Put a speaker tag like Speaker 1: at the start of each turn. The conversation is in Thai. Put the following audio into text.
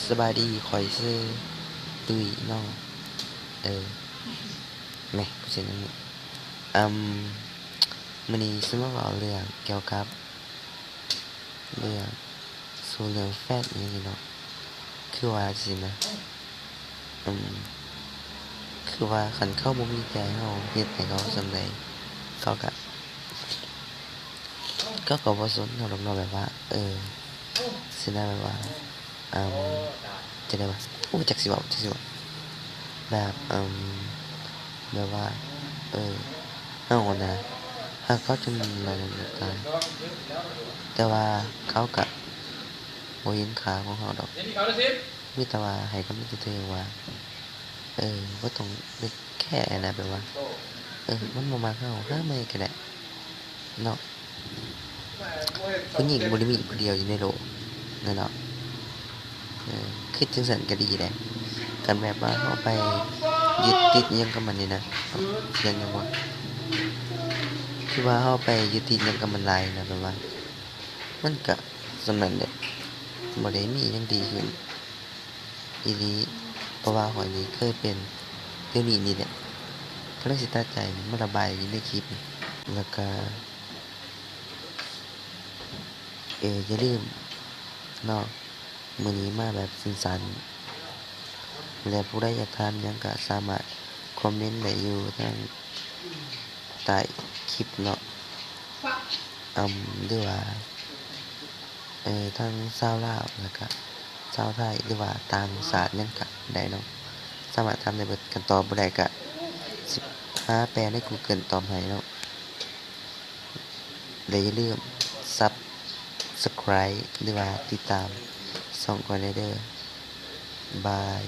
Speaker 1: สบายดีข่อยซื้อตุ้ยน้องแหม่กูสินั่นนี่อืมมื้อนี้สิมาเว้าเรื่องเกี่ยวกับเรื่องสู่เรื่องแฟนอิหยังนี่เนาะคือว่าจั่งซี้นะอืมคือว่าคันเขาบ่มีใจเราเฮ็ดให้เขาส่ำใดเขาก็บ่สนเราดอกเนาะแบบว่าสินะแบบว่าอืมจั่งใดวะโอ้จักสิเว้าแบบแบบว่าเออเราน่ะฮักเขาจนว่าจั่งใดตายแต่ว่าเขาก็บ่เห็นค่าของเราดอกมีแต่ว่าให้กำลังใจเธอว่าบ่ต้องไปแคร์นะแบบว่ามันบ่มักเราหาใหม่ก็ได้เนาะผู้หญิงบ่ได้มีผู้เดียวอยู่ในโลกนั่นเนาะคิดจั่งซั้นก็ดีแหละคันแบบว่าเราไปยึดติดอิหยังกับมันนี่นะเถียงหยังวะคือว่าเราไปยึดติดหยังกับมันหลายนะแบบว่ามันก็ส่ำนั้นแหละบ่ได้มีอิหยังดีขึ้นอีหลีเพราะว่าข้อยนี่เคยเป็นเดี๋ยวนี้นี่แหละก็เลยสิตัดใจมาระบายอยู่ในคลิปนี่แล้วก็อย่าลืมเนาะมื้อนี้มาแบบสั้นๆและผู้ใดอยากถามหยังก็สามารถคอมเมนต์ได้อยู่ทางใต้คลิปเนาะหรือว่าทางชาวลาวแล้วก็ชาวไทยหรือว่าต่างชาติหยังก็ได้เนาะสามารถถามได้เบิดคันตอบบ่ได้ก็สิหาแปลใน Google ตอบให้เนาะและอย่าลืม Subscribe หรือว่าติดตามช่องข้อยได้เด้อบาย